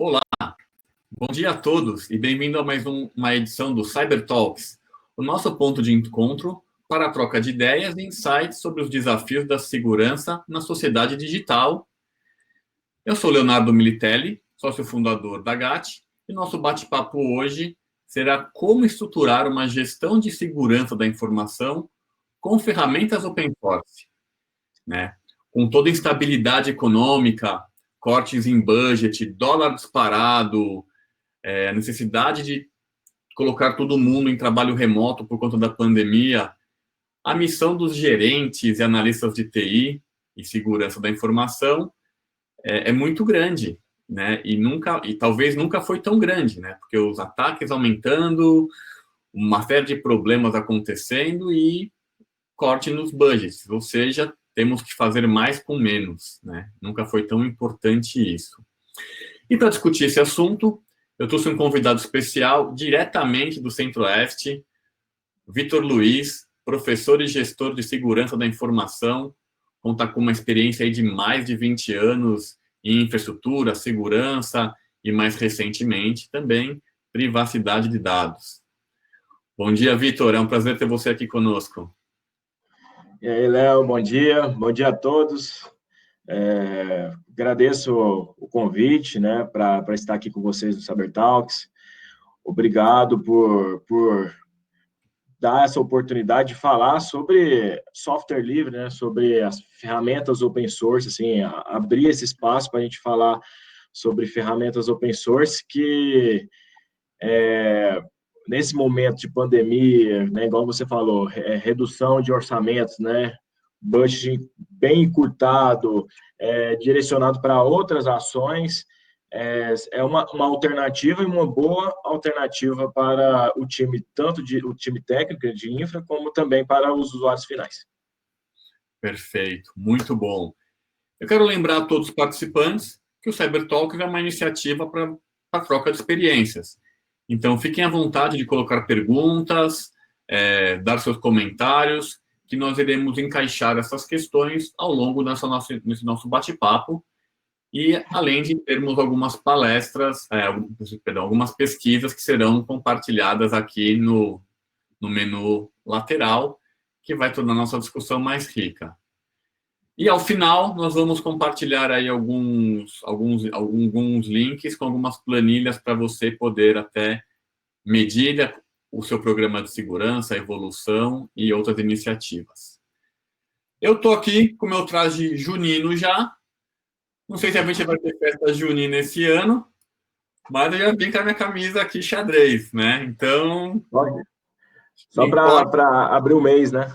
Olá, bom dia a todos e bem-vindo a mais uma edição do Cyber Talks, o nosso ponto de encontro para a troca de ideias e insights sobre os desafios da segurança na sociedade digital. Eu sou Leonardo Militelli, sócio fundador da GAT, e nosso bate-papo hoje será como estruturar uma gestão de segurança da informação com ferramentas open source, né? Com toda a instabilidade econômica, cortes em budget, dólar disparado, a necessidade de colocar todo mundo em trabalho remoto por conta da pandemia, a missão dos gerentes e analistas de TI e segurança da informação é muito grande, né? E talvez nunca foi tão grande, né? Porque os ataques aumentando, uma série de problemas acontecendo e corte nos budgets, ou seja, temos que fazer mais com menos, né? Nunca foi tão importante isso. E para discutir esse assunto, eu trouxe um convidado especial diretamente do Centro-Oeste, Vitor Luiz, professor e gestor de segurança da informação, conta com uma experiência aí de mais de 20 anos em infraestrutura, segurança e, mais recentemente, também privacidade de dados. Bom dia, Vitor. É um prazer ter você aqui conosco. E aí, Léo, bom dia a todos. Agradeço o convite, né, para estar aqui com vocês no Cyber Talks. Obrigado por dar essa oportunidade de falar sobre software livre, né, sobre as ferramentas open source, assim, abrir esse espaço para a gente falar sobre ferramentas open source que nesse momento de pandemia, né, igual você falou, redução de orçamentos, né, budget bem encurtado, direcionado para outras ações, é uma alternativa e uma boa alternativa para o time, tanto o time técnico de infra, como também para os usuários finais. Perfeito, muito bom. Eu quero lembrar a todos os participantes que o CyberTalk é uma iniciativa para a troca de experiências. Então, fiquem à vontade de colocar perguntas, dar seus comentários, que nós iremos encaixar essas questões ao longo desse nosso bate-papo. E, além de termos algumas palestras, algumas pesquisas que serão compartilhadas aqui no menu lateral, que vai tornar a nossa discussão mais rica. E, ao final, nós vamos compartilhar aí alguns links com algumas planilhas para você poder até medir o seu programa de segurança, a evolução e outras iniciativas. Eu estou aqui com o meu traje junino já. Não sei se a gente vai ter festa junina esse ano, mas eu já vim com a minha camisa aqui xadrez, né? Então... Só para abrir o mês, né?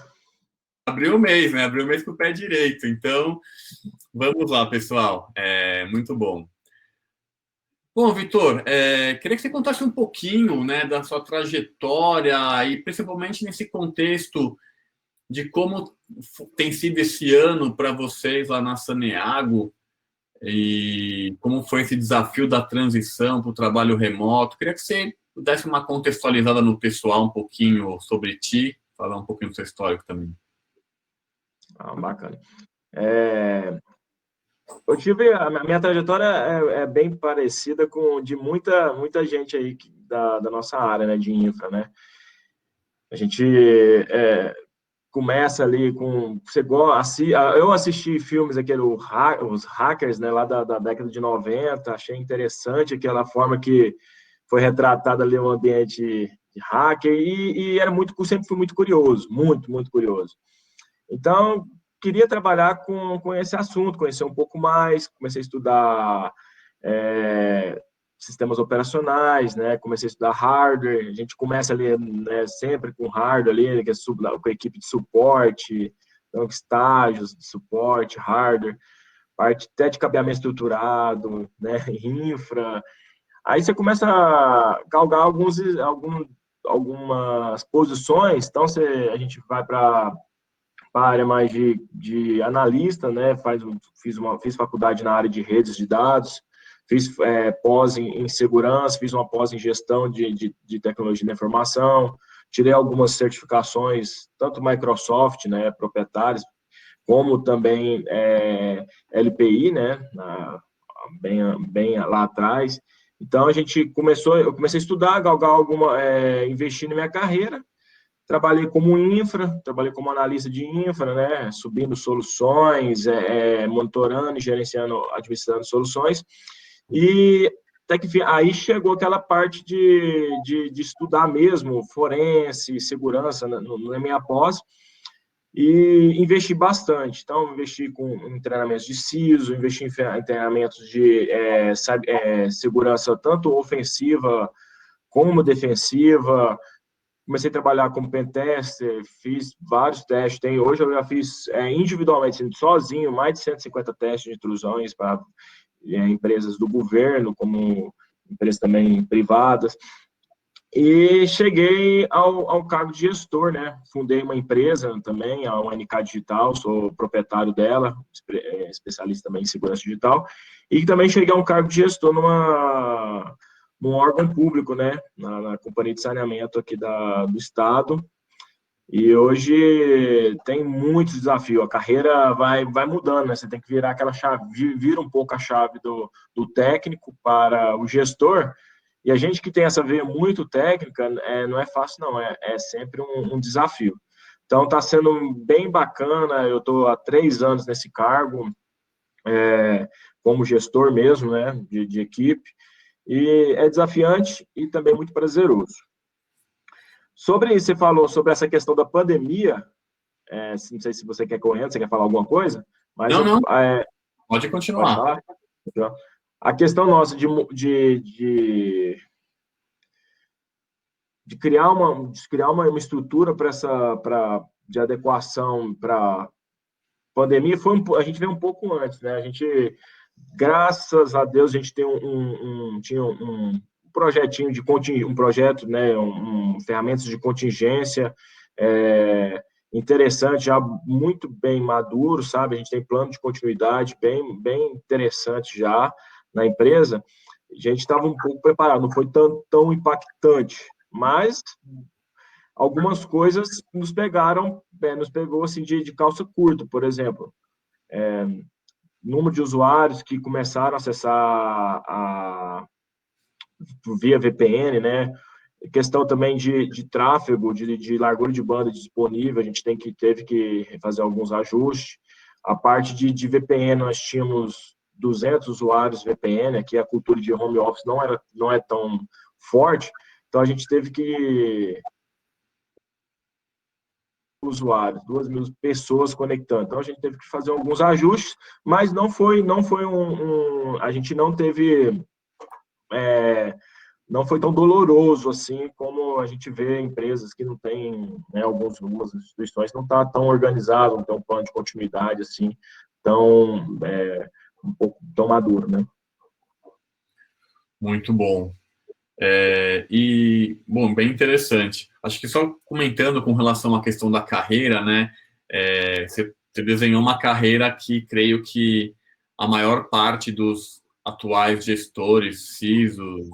Abriu o mês, né? Abriu o mês com o pé direito. Então, vamos lá, pessoal. Muito bom. Bom, Vitor, queria que você contasse um pouquinho, né, da sua trajetória e principalmente nesse contexto de como tem sido esse ano para vocês lá na Saneago e como foi esse desafio da transição para o trabalho remoto. Queria que você desse uma contextualizada no pessoal um pouquinho sobre ti, falar um pouquinho do seu histórico também. Bacana. Eu tive a minha trajetória é bem parecida com de muita gente aí da nossa área, né, de infra, né? A gente começa ali com eu assisti filmes os hackers, né, lá da década de 90, achei interessante aquela forma que foi retratada ali o ambiente de hacker e sempre fui muito curioso, muito curioso. Então, queria trabalhar com esse assunto, conhecer um pouco mais, comecei a estudar sistemas operacionais, né? Comecei a estudar hardware, a gente começa ali, né, sempre com hardware ali, que é com a equipe de suporte, então, estágios de suporte, hardware, parte até de cabeamento estruturado, né, infra. Aí você começa a galgar algumas posições, então a gente vai para a área mais de analista, né? Fiz faculdade na área de redes de dados, fiz pós em segurança, fiz uma pós em gestão de tecnologia da informação, tirei algumas certificações, tanto Microsoft, né, proprietárias, como também LPI, né, bem lá atrás. Então, eu comecei a estudar, galgar investir na minha carreira. Trabalhei como trabalhei como analista de infra, né, subindo soluções, monitorando, gerenciando, administrando soluções. E até que aí chegou aquela parte de estudar mesmo, forense, segurança na minha pós, e investi bastante. Então, investi em treinamentos de CISO, investi em treinamentos de segurança tanto ofensiva como defensiva. Comecei a trabalhar como pentester, fiz vários testes. Hoje eu já fiz individualmente, sozinho, mais de 150 testes de intrusões para empresas do governo, como empresas também privadas. E cheguei ao cargo de gestor, né? Fundei uma empresa também, a UNK Digital, sou proprietário dela, especialista também em segurança digital. E também cheguei a um cargo de gestor num órgão público, né? Na companhia de saneamento aqui do estado. E hoje tem muitos desafios. A carreira vai mudando, né? Você tem que virar aquela chave, vira um pouco a chave do técnico para o gestor. E a gente que tem essa veia muito técnica, não é fácil, não. É sempre um desafio. Então, está sendo bem bacana. Eu estou há 3 anos nesse cargo, como gestor mesmo, né? De equipe. E é desafiante e também muito prazeroso. Você falou sobre essa questão da pandemia, não sei se você quer correndo, você quer falar alguma coisa, mas Não. Pode continuar. Pode falar? A questão nossa de criar uma estrutura de adequação para pandemia a gente veio um pouco antes, né? A gente, graças a Deus, a gente tem tinha um projetinho um projeto, né? Ferramentas de contingência interessante, já muito bem maduro, sabe? A gente tem plano de continuidade bem interessante já na empresa. A gente estava um pouco preparado, não foi tão impactante, mas algumas coisas nos pegou assim de calça curta, por exemplo, número de usuários que começaram a acessar via VPN, né? Questão também de tráfego, de largura de banda disponível, a gente teve que fazer alguns ajustes. A parte de VPN, nós tínhamos 200 usuários VPN, aqui a cultura de home office não é tão forte, então a gente teve que usuários, 2.000 pessoas conectando. Então a gente teve que fazer alguns ajustes, mas não foi a gente não teve não foi tão doloroso assim como a gente vê empresas que não têm, né, algumas instituições não tá tão organizadas, não tem um plano de continuidade assim, um pouco tão maduro, né? Muito bom. Bom, bem interessante. Acho que só comentando com relação à questão da carreira, né? Você desenhou uma carreira que creio que a maior parte dos atuais gestores, CISOs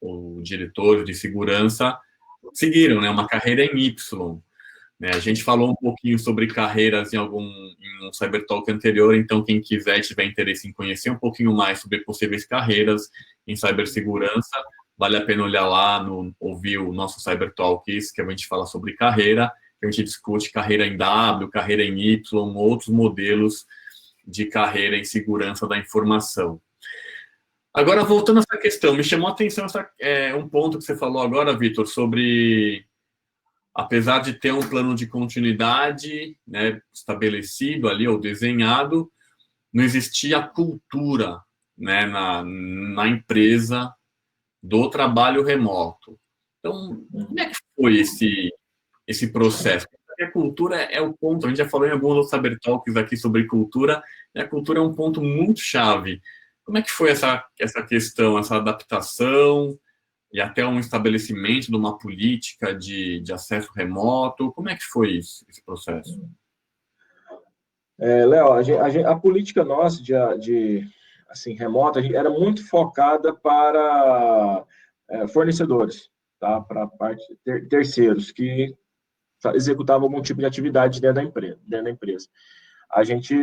ou diretores de segurança seguiram, né? Uma carreira em Y. Né? A gente falou um pouquinho sobre carreiras em um Cybertalk anterior, então quem quiser e tiver interesse em conhecer um pouquinho mais sobre possíveis carreiras em cibersegurança, vale a pena olhar lá, ouvir o nosso Cybertalks, que a gente fala sobre carreira, que a gente discute carreira em W, carreira em Y, outros modelos de carreira em segurança da informação. Agora, voltando a essa questão, me chamou a atenção um ponto que você falou agora, Vitor, sobre, apesar de ter um plano de continuidade, né, estabelecido ali ou desenhado, não existia cultura, né, na empresa do trabalho remoto. Então, como é que foi esse processo? Porque a cultura é o ponto, a gente já falou em alguns outros Cybertalks aqui sobre cultura, e a cultura é um ponto muito chave. Como é que foi essa questão, essa adaptação e até um estabelecimento de uma política de acesso remoto? Como é que foi esse processo? Léo, a política nossa assim, remota era muito focada para fornecedores, tá? Para parte terceiros que executavam algum tipo de atividade dentro da empresa. A gente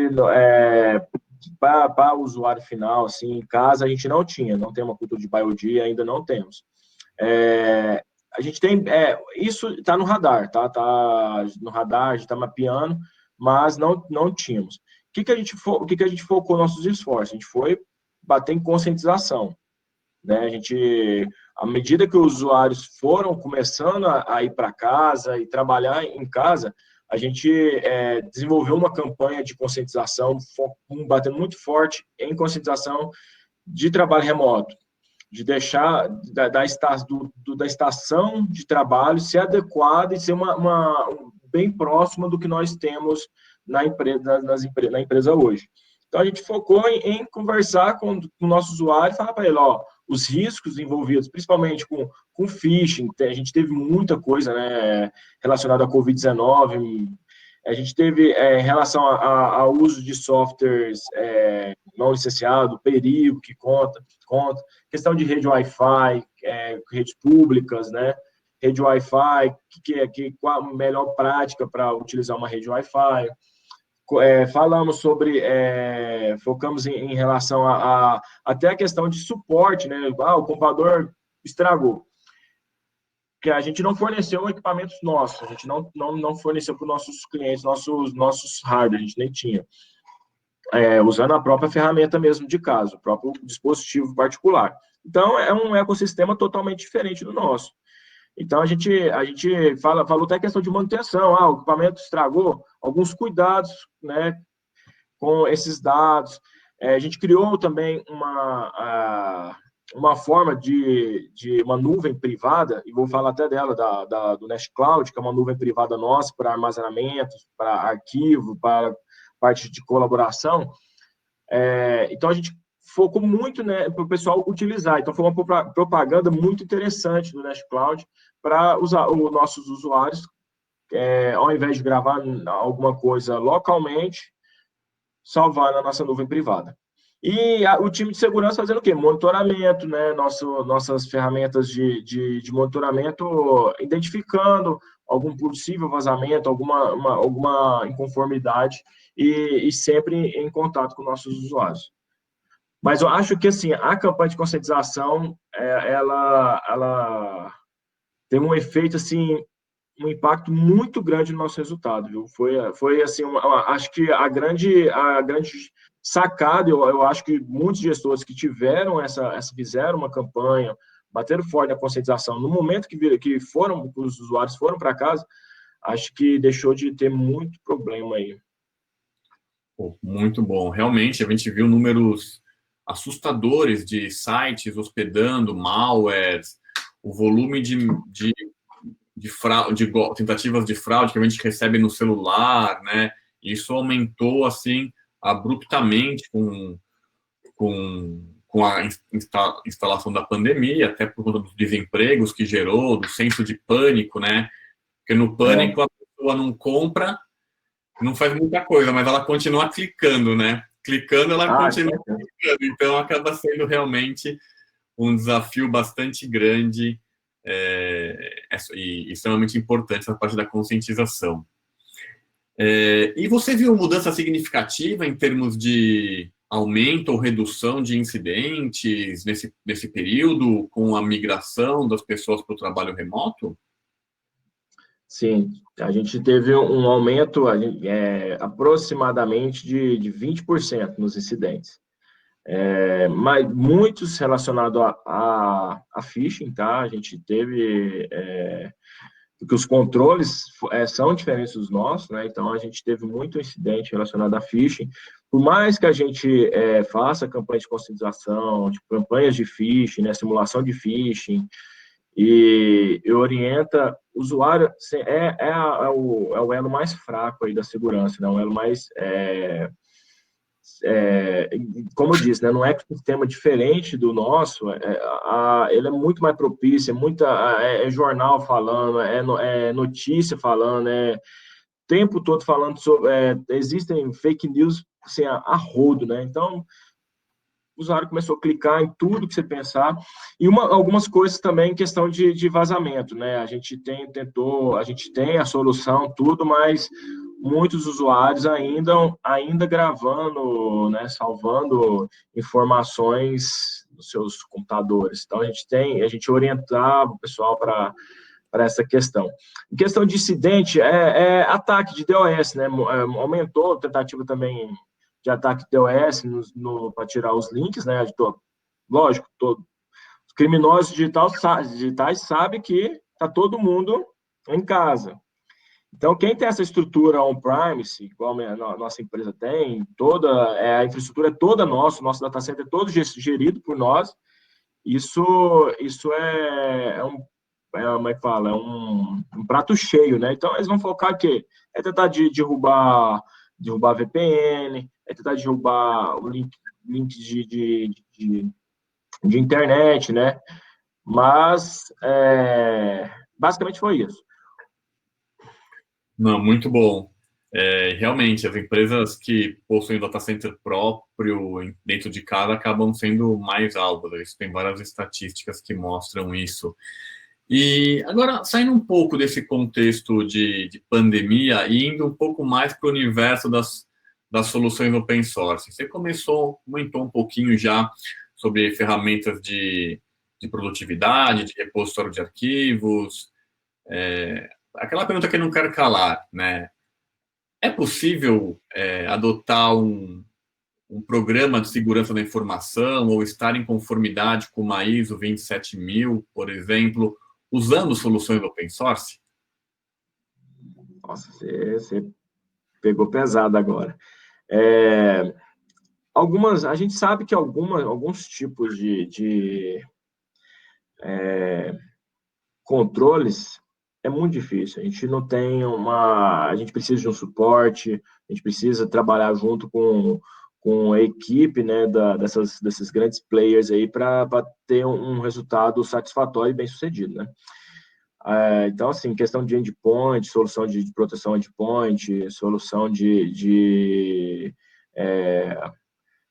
para o usuário final, assim, em casa, a gente não tem uma cultura de BioD, ainda não temos. A gente tem, isso está no radar, tá no radar, a gente está mapeando, mas não tínhamos. O que a gente focou nossos esforços? A gente foi bater em conscientização, né? À medida que os usuários foram começando a ir para casa e trabalhar em casa, a gente desenvolveu uma campanha de conscientização, batendo muito forte em conscientização de trabalho remoto, de deixar da estação de trabalho ser adequada e ser bem próxima do que nós temos na empresa hoje. Então, a gente focou em conversar com o nosso usuário e falar para ele, os riscos envolvidos, principalmente com phishing, a gente teve muita coisa, né, relacionada à Covid-19, a gente teve em relação ao uso de softwares não licenciado, perigo que conta, questão de rede Wi-Fi, redes públicas, né, rede Wi-Fi, qual a melhor prática para utilizar uma rede Wi-Fi. Falamos sobre, focamos em relação até a questão de suporte, né? O computador estragou. Que a gente não forneceu equipamentos nossos, a gente não forneceu para os nossos clientes, nossos hardware, a gente nem tinha. Usando a própria ferramenta mesmo de casa, o próprio dispositivo particular. Então, é um ecossistema totalmente diferente do nosso. Então, a gente falou até a questão de manutenção. O equipamento estragou, alguns cuidados, né, com esses dados. A gente criou também uma forma de uma nuvem privada, e vou falar até dela, do Nest Cloud, que é uma nuvem privada nossa para armazenamento, para arquivo, para parte de colaboração. Então, a gente focou muito, né, para o pessoal utilizar. Então, foi uma propaganda muito interessante do Nest Cloud para os nossos usuários, ao invés de gravar alguma coisa localmente, salvar na nossa nuvem privada. E o time de segurança fazendo o quê? Monitoramento, né? Nossas ferramentas de monitoramento, identificando algum possível vazamento, alguma inconformidade e sempre em contato com nossos usuários. Mas eu acho que, assim, a campanha de conscientização, ela tem um efeito, assim, um impacto muito grande no nosso resultado, viu? Foi assim, acho que a grande sacada, eu acho que muitos gestores que fizeram uma campanha, bateram forte na conscientização, no momento que os usuários foram para casa, acho que deixou de ter muito problema aí. Muito bom. Realmente, a gente viu números assustadores de sites hospedando malwares, o volume de tentativas de fraude que a gente recebe no celular, né? Isso aumentou, assim, abruptamente com a instalação da pandemia, até por conta dos desempregos que gerou, do senso de pânico, né? Porque no pânico a pessoa não compra, não faz muita coisa, mas ela continua clicando, né? Clicando, ela continua clicando. Então, acaba sendo realmente um desafio bastante grande e extremamente importante essa parte da conscientização. E você viu mudança significativa em termos de aumento ou redução de incidentes nesse período, com a migração das pessoas para o trabalho remoto? Sim, a gente teve um aumento aproximadamente de 20% nos incidentes. Mas muitos relacionados a phishing, tá? A gente teve porque os controles são diferentes dos nossos, né? Então a gente teve muito incidente relacionado a phishing. Por mais que a gente faça campanhas de conscientização, tipo, campanhas de phishing, né? Simulação de phishing, e orienta o usuário, é o elo mais fraco aí da segurança, né? Um elo mais como eu disse, né, num ecossistema diferente do nosso, ele é muito mais propício, é jornal falando, é notícia falando, o tempo todo falando sobre, existem fake news assim, a rodo, né? Então, o usuário começou a clicar em tudo que você pensar, e algumas coisas também em questão de vazamento, né? A gente tem a solução, tudo, mas muitos usuários ainda gravando, né, salvando informações nos seus computadores. Então, a gente orientava o pessoal para essa questão. Em questão de incidente, ataque de DOS, né? Aumentou a tentativa também de ataque de DOS para tirar os links, né? Lógico, os criminosos digitais sabem que está todo mundo em casa. Então, quem tem essa estrutura on-premise, igual a nossa empresa tem, a infraestrutura é toda nossa, o nosso data center é todo gerido por nós, isso como é que fala? Um prato cheio, né? Então, eles vão focar o quê? É tentar derrubar VPN, é tentar derrubar o link de internet, né? Mas, basicamente foi isso. Não, muito bom. Realmente, as empresas que possuem data center próprio dentro de casa acabam sendo mais alvos. Isso tem várias estatísticas que mostram isso. E agora, saindo um pouco desse contexto de pandemia e indo um pouco mais para o universo das soluções open source. Você comentou um pouquinho já sobre ferramentas de produtividade, de repositório de arquivos. Aquela pergunta que eu não quero calar, né? É possível adotar um programa de segurança da informação ou estar em conformidade com uma ISO 27000, por exemplo, usando soluções open source? Nossa, você pegou pesado agora. A gente sabe que alguns tipos de controles é muito difícil. A gente não tem a gente precisa de um suporte, a gente precisa trabalhar junto com a equipe, né, desses grandes players aí para ter um resultado satisfatório e bem sucedido, né? Então, assim, questão de endpoint, solução de proteção endpoint, solução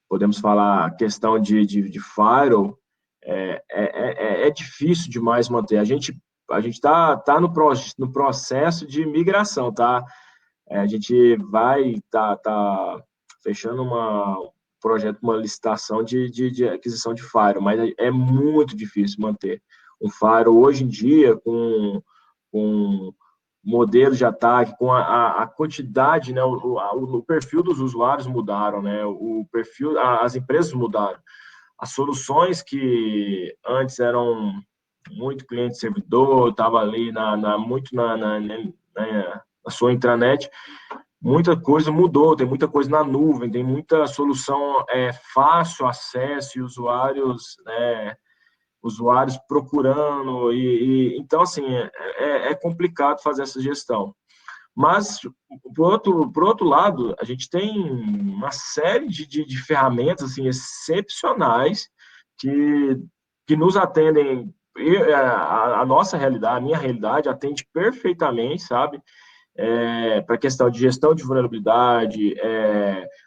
podemos falar, questão de firewall, é difícil demais manter. A gente está no processo de migração, tá? A gente vai tá fechando um projeto, uma licitação de aquisição de firewall, mas é muito difícil manter um firewall hoje em dia com modelos de ataque, com a quantidade, né, o perfil dos usuários mudaram, né, o perfil, as empresas mudaram. As soluções que antes eram muito cliente-servidor, estava ali muito na sua intranet, muita coisa mudou, tem muita coisa na nuvem, tem muita solução fácil acesso e usuários procurando, então, assim, é complicado fazer essa gestão. Mas, por outro lado, a gente tem uma série de ferramentas assim, excepcionais que nos atendem, a nossa realidade, a minha realidade, atende perfeitamente, sabe? Para a questão de gestão de vulnerabilidade,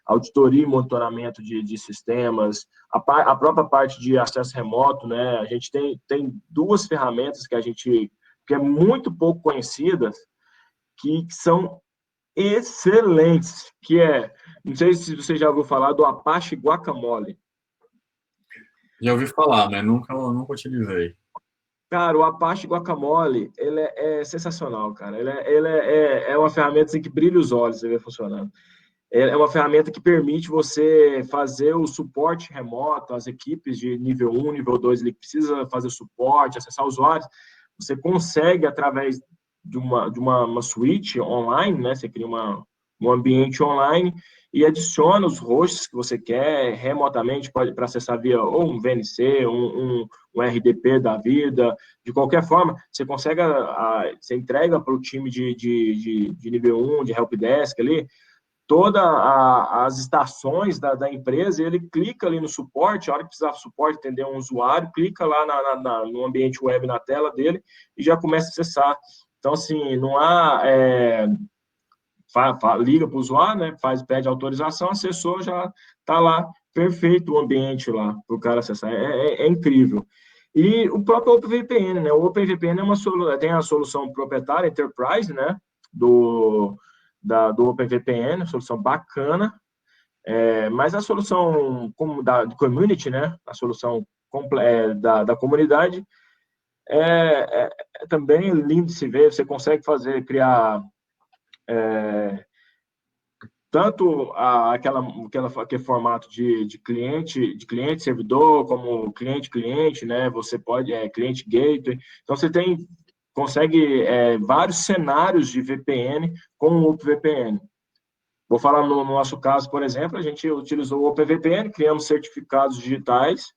auditoria e monitoramento de sistemas, a própria parte de acesso remoto, né? A gente tem duas ferramentas que é muito pouco conhecidas, que são excelentes, não sei se você já ouviu falar do Apache Guacamole. Já ouvi falar, mas nunca utilizei. Cara, o Apache Guacamole, ele é sensacional, cara. Ele é uma ferramenta assim, que brilha os olhos, você vê funcionando. É uma ferramenta que permite você fazer o suporte remoto, as equipes de nível 1, nível 2, ele precisa fazer suporte, acessar usuários. Você consegue, através de uma suite online, né? Você cria um ambiente online e adiciona os hosts que você quer remotamente, pode para acessar via ou um VNC, um RDP da vida, de qualquer forma, você consegue, você entrega para o time de nível 1, de helpdesk ali, todas as estações da empresa, e ele clica ali no suporte, a hora que precisar de suporte, atender um usuário, clica lá no ambiente web, na tela dele, e já começa a acessar. Então, assim, não há... liga para o usuário, né, pede autorização, acessou, já está lá, perfeito o ambiente lá, para o cara acessar. É incrível. E o próprio OpenVPN, né? O OpenVPN tem a solução proprietária, Enterprise, né? do OpenVPN, solução bacana, mas a solução como do community, né, a solução da comunidade, é também lindo de se ver. Você consegue criar tanto aquele formato de cliente servidor, como cliente, né? Você pode cliente gateway. Então você consegue vários cenários de VPN com o OpenVPN. Vou falar no nosso caso, por exemplo, a gente utilizou o OpenVPN, criamos certificados digitais,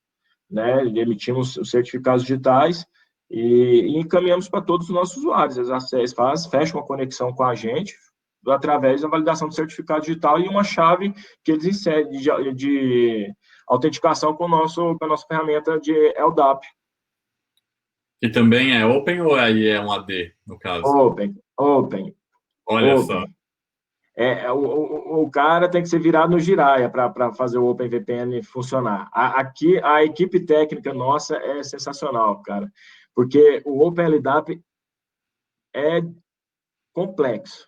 né? Emitimos os certificados digitais e encaminhamos para todos os nossos usuários. Eles fecham a conexão com a gente através da validação do certificado digital e uma chave que eles inserem de autenticação com a nossa ferramenta de LDAP. Que também é Open ou aí é um AD, no caso? Open. Olha só. O cara tem que ser virado no giraia para fazer o OpenVPN funcionar. Aqui, a equipe técnica nossa é sensacional, cara, porque o OpenLDAP é complexo.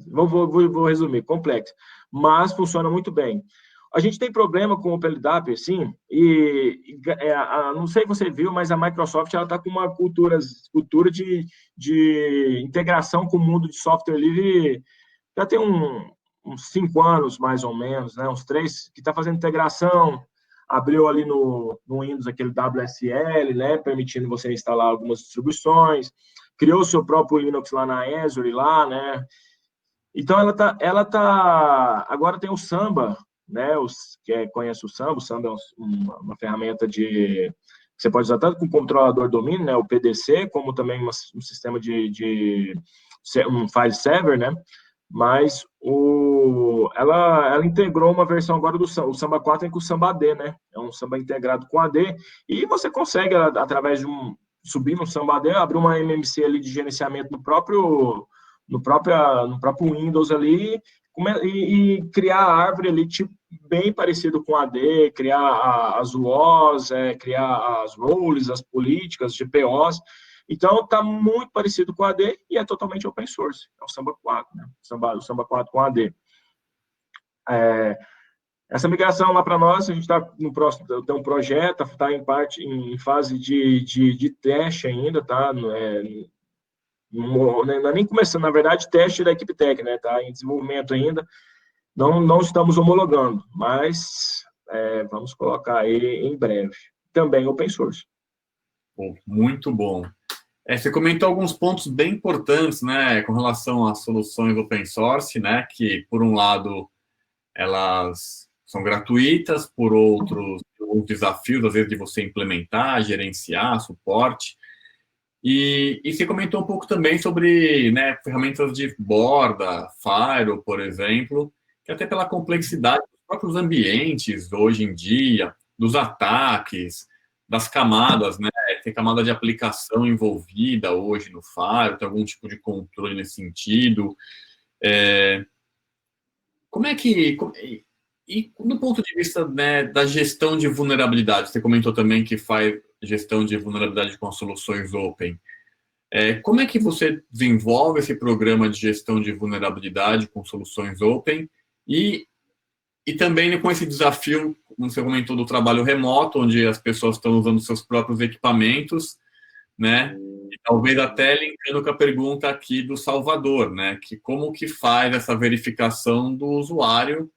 Vou resumir, complexo, mas funciona muito bem. A gente tem problema com o OpenLDAP, sim, não sei se você viu, mas a Microsoft está com uma cultura de integração com o mundo de software livre. Já tem uns 5 anos, mais ou menos, né? Uns 3, que está fazendo integração, abriu ali no Windows aquele WSL, né? Permitindo você instalar algumas distribuições, criou seu próprio Linux lá na Azure, lá, né? Então, agora tem o Samba, né? Conhece o Samba é uma ferramenta que você pode usar tanto com controlador domínio, né? O PDC, como também um sistema um file server, né? Mas ela integrou uma versão agora do Samba. O Samba 4 com o Samba AD, né? É um Samba integrado com AD, e você consegue, através de subir no Samba AD, abrir uma MMC ali de gerenciamento no próprio Windows ali, e criar a árvore ali, tipo, bem parecido com AD, criar as UOs, criar as roles, as políticas, GPOs. Então, está muito parecido com o AD e é totalmente open source. É o Samba 4, né? O Samba 4 com AD. Essa migração lá para nós, a gente está no próximo, tem um projeto, está em fase de teste ainda, tá? Não é nem começando, na verdade, teste da equipe técnica, né? Está em desenvolvimento ainda. Não estamos homologando, mas vamos colocar aí em breve. Também open source. Pô, muito bom. Você comentou alguns pontos bem importantes, né, com relação às soluções open source, né, que, por um lado, elas são gratuitas, por outros, os desafios, às vezes, de você implementar, gerenciar, suporte. E você comentou um pouco também sobre, né, ferramentas de borda, Firewall, por exemplo, que até pela complexidade dos próprios ambientes hoje em dia, dos ataques, das camadas, né? Tem camada de aplicação envolvida hoje no Firewall, tem algum tipo de controle nesse sentido. Como é que... E do ponto de vista, né, da gestão de vulnerabilidade, você comentou também que faz gestão de vulnerabilidade com soluções open. Como é que você desenvolve esse programa de gestão de vulnerabilidade com soluções open e também com esse desafio, como você comentou, do trabalho remoto, onde as pessoas estão usando seus próprios equipamentos, né? E talvez até linkando com a pergunta aqui do Salvador, né? Que como que faz essa verificação do usuário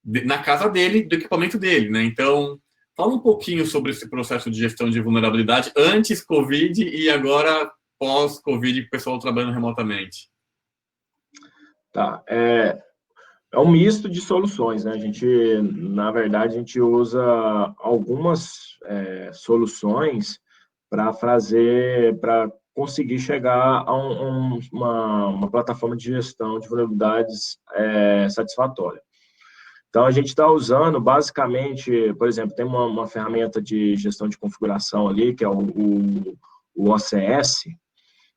na casa dele, do equipamento dele, né? Então, fala um pouquinho sobre esse processo de gestão de vulnerabilidade antes Covid e agora pós-Covid, o pessoal trabalhando remotamente. Tá, é um misto de soluções, né? Na verdade, a gente usa algumas soluções para conseguir chegar a uma plataforma de gestão de vulnerabilidades satisfatória. Então, a gente está usando, basicamente, por exemplo, tem uma ferramenta de gestão de configuração ali, que é o OCS.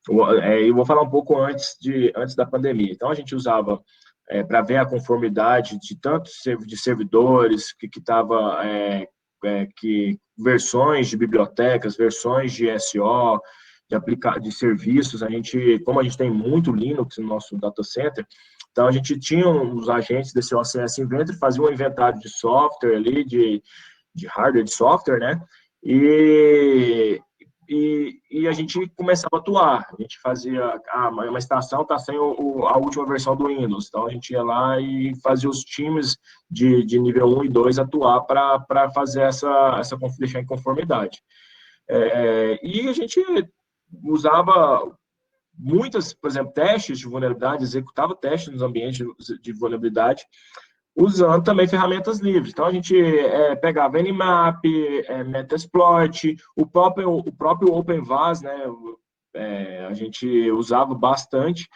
Eu vou falar um pouco antes da pandemia. Então, a gente usava para ver a conformidade de tantos de servidores, versões de bibliotecas, versões de SO, de serviços. Como a gente tem muito Linux no nosso data center, Então, a gente tinha os agentes desse OCS Inventory, fazia um inventário de software ali, de hardware, de software, né? E a gente começava a atuar. A gente fazia, uma estação está sem a última versão do Windows, então a gente ia lá e fazia os times de nível 1 e 2 atuar para fazer deixar em conformidade. E a gente usava muitas, por exemplo, testes de vulnerabilidade, executava testes nos ambientes de vulnerabilidade, usando também ferramentas livres. Então, a gente pegava Nmap, Metasploit, o próprio OpenVAS, né, a gente usava bastante,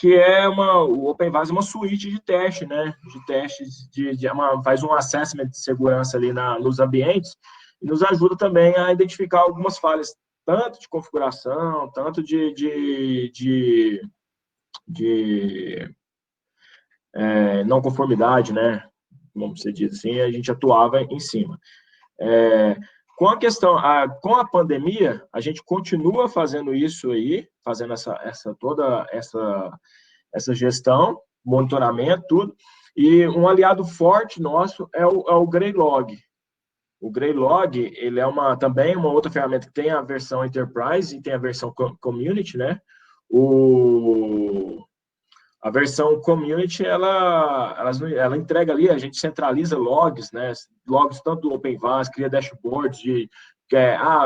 o OpenVAS é uma suíte de teste, né, de testes, faz um assessment de segurança ali nos ambientes, e nos ajuda também a identificar algumas falhas, tanto de configuração, tanto de não conformidade, né? Vamos dizer assim, a gente atuava em cima. Com a pandemia, a gente continua fazendo isso aí, fazendo toda essa gestão, monitoramento, tudo. E um aliado forte nosso é o Greylog. O Greylog, ele é também uma outra ferramenta que tem a versão Enterprise e tem a versão Community, né? A versão Community, ela entrega ali, a gente centraliza logs, né? Logs tanto do OpenVAS, cria dashboards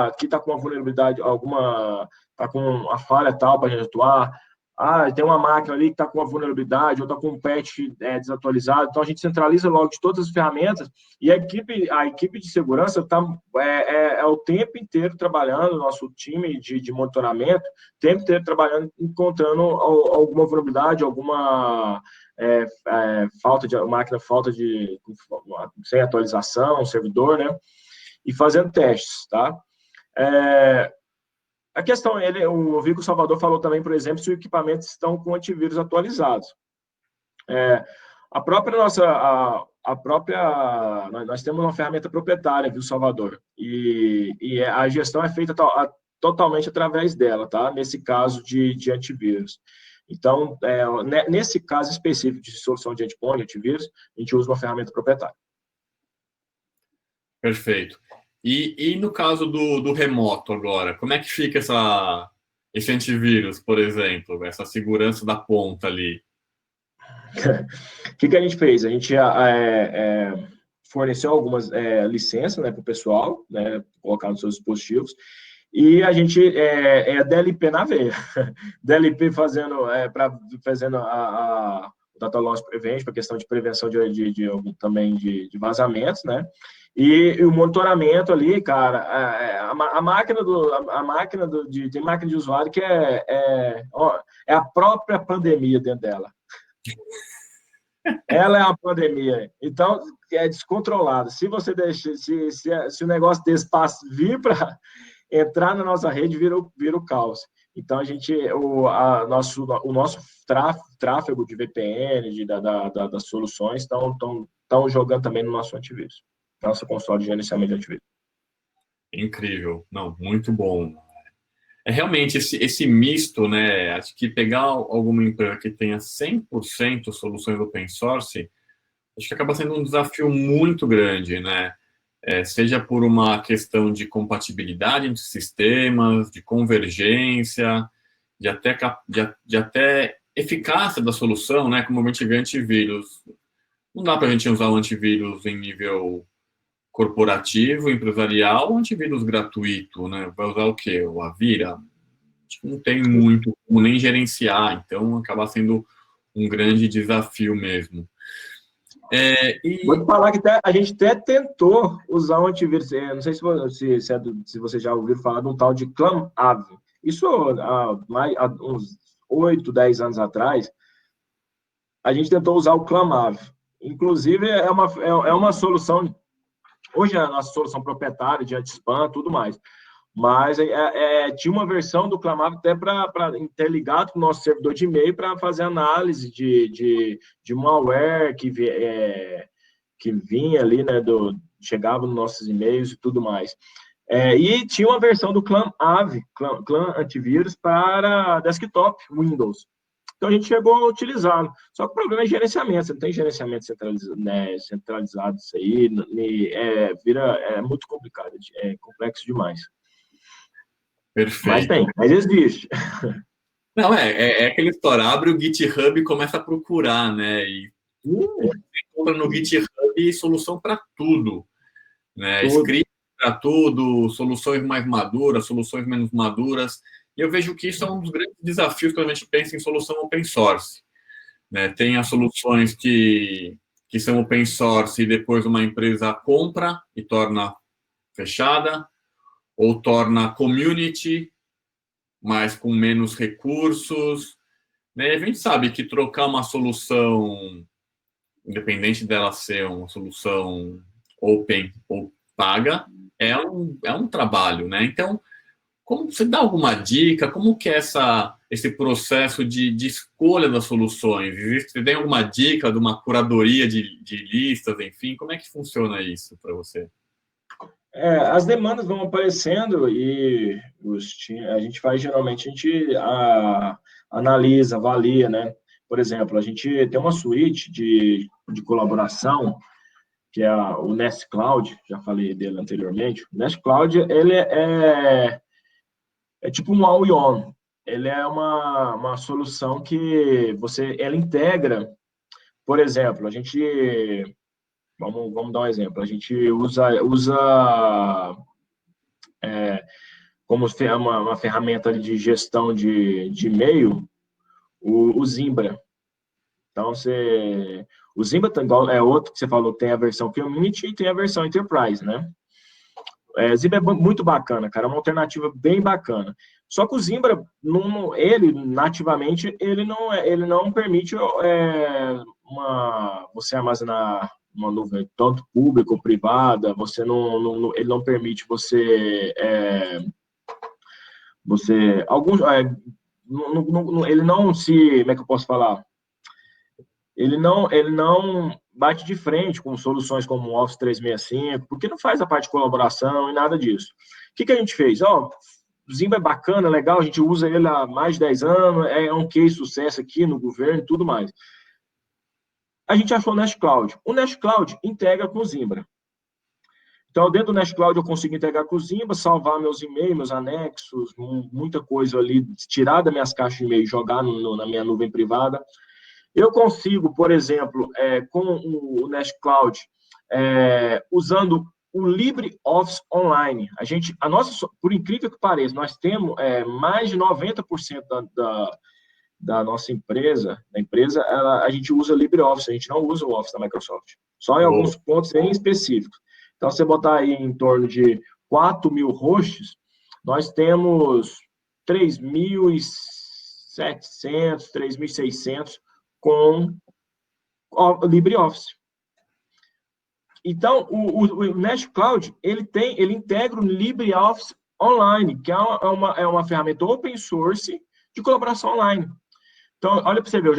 aqui está com uma vulnerabilidade, está com a falha tal para a gente atuar. Tem uma máquina ali que está com uma vulnerabilidade, ou está com um patch desatualizado. Então, a gente centraliza logo de todas as ferramentas e a equipe de segurança está o tempo inteiro trabalhando, nosso time de monitoramento, o tempo inteiro trabalhando, encontrando alguma vulnerabilidade, alguma sem atualização, servidor, né? E fazendo testes, tá? A questão, o Vico Salvador falou também, por exemplo, se os equipamentos estão com antivírus atualizados. Nós temos uma ferramenta proprietária, viu, Salvador? E a gestão é feita totalmente através dela, tá? Nesse caso de antivírus. Então, nesse caso específico de solução de endpoint, antivírus, a gente usa uma ferramenta proprietária. Perfeito. E no caso do remoto agora, como é que fica esse antivírus, por exemplo, essa segurança da ponta ali? O que a gente fez? A gente forneceu algumas licenças, né, para o pessoal, né, colocar nos seus dispositivos, e a gente DLP na veia. DLP fazendo o Data Loss Prevention, para questão de prevenção também de vazamentos, né? E o monitoramento ali, cara, tem máquina de usuário que é a própria pandemia dentro dela. Ela é uma pandemia, então é descontrolada. Se você deixa, se o negócio desse vir para entrar na nossa rede, vira o caos. Então o nosso tráfego de VPN, das soluções, estão jogando também no nosso antivírus, nosso console de gerenciamento de antivírus. Incrível, não, muito bom. Realmente esse misto, né? Acho que pegar alguma empresa que tenha 100% soluções open source, acho que acaba sendo um desafio muito grande, né? Seja por uma questão de compatibilidade entre sistemas, de convergência, de até eficácia da solução, né? Como a gente vê antivírus. Não dá para a gente usar o antivírus em nível corporativo, empresarial, antivírus gratuito, né? Vai usar o quê? O Avira? Acho que não tem muito como nem gerenciar, então acaba sendo um grande desafio mesmo. Vou te falar que a gente até tentou usar um antivírus, não sei se você já ouviu falar de um tal de ClamAV. Isso há uns 8, 10 anos atrás, a gente tentou usar o ClamAV. Inclusive, é uma solução. Hoje é a nossa solução proprietária de anti-spam, tudo mais. Mas tinha uma versão do ClamAV até para interligado com o nosso servidor de e-mail para fazer análise de malware que vinha ali, né, chegava nos nossos e-mails e tudo mais. E tinha uma versão do ClamAV, Clam Antivírus, para desktop Windows. Então a gente chegou a utilizá-lo. Só que o problema é gerenciamento, você não tem gerenciamento centralizado, né, centralizado isso aí, é muito complicado, é complexo demais. Mas Perfeito. tem, mas existe. Não, é aquela história, abre o GitHub e começa a procurar, né? E Hum, encontra no GitHub solução para tudo, né? tudo. Script para tudo, soluções mais maduras, soluções menos maduras. E eu vejo que isso é um dos grandes desafios quando a gente pensa em solução open source, né? Tem as soluções que são open source e depois uma empresa compra e torna fechada, ou torna community, mas com menos recursos, né? E a gente sabe que trocar uma solução, independente dela ser uma solução open ou paga, é um trabalho, né? Então, como você dá alguma dica? Como que é esse processo de escolha das soluções? Você tem alguma dica de uma curadoria de listas, enfim? Como é que funciona isso para você? As demandas vão aparecendo e a gente faz, geralmente, a gente analisa, avalia, né? Por exemplo, a gente tem uma suíte de colaboração, que é o Nest Cloud, já falei dele anteriormente. O Nest Cloud, ele é tipo um all-in-one. Ele é uma solução que ela integra, por exemplo, vamos dar um exemplo, a gente usa como uma ferramenta de gestão de e-mail, o Zimbra. Então, o Zimbra é outro que você falou, tem a versão Community e tem a versão Enterprise, né? Zimbra é muito bacana, cara, é uma alternativa bem bacana. Só que o Zimbra, ele nativamente, ele não permite você armazenar uma nuvem tanto pública ou privada, ele não permite alguns, ele não como é que eu posso falar? Ele não bate de frente com soluções como o Office 365, porque não faz a parte de colaboração e nada disso. O que a gente fez? O Zimbra é bacana, legal, a gente usa ele há mais de 10 anos, é um case de sucesso aqui no governo e tudo mais. A gente achou o Nest Cloud. O Nest Cloud integra com o Zimbra. Então, dentro do Nest Cloud, eu consigo integrar com o Zimbra, salvar meus e-mails, meus anexos, muita coisa ali, tirar das minhas caixas de e-mail e jogar na minha nuvem privada. Eu consigo, por exemplo, com o Nest Cloud, usando o LibreOffice Online. Por incrível que pareça, nós temos mais de 90% da nossa empresa, a gente usa LibreOffice, a gente não usa o Office da Microsoft. Só em alguns pontos bem específicos. Então, você botar aí em torno de 4.000 hosts, nós temos 3.700, 3.600 com o LibreOffice. Então, o Nest Cloud, ele integra o LibreOffice Online, que é uma ferramenta open source de colaboração online. Então, olha para você ver, eu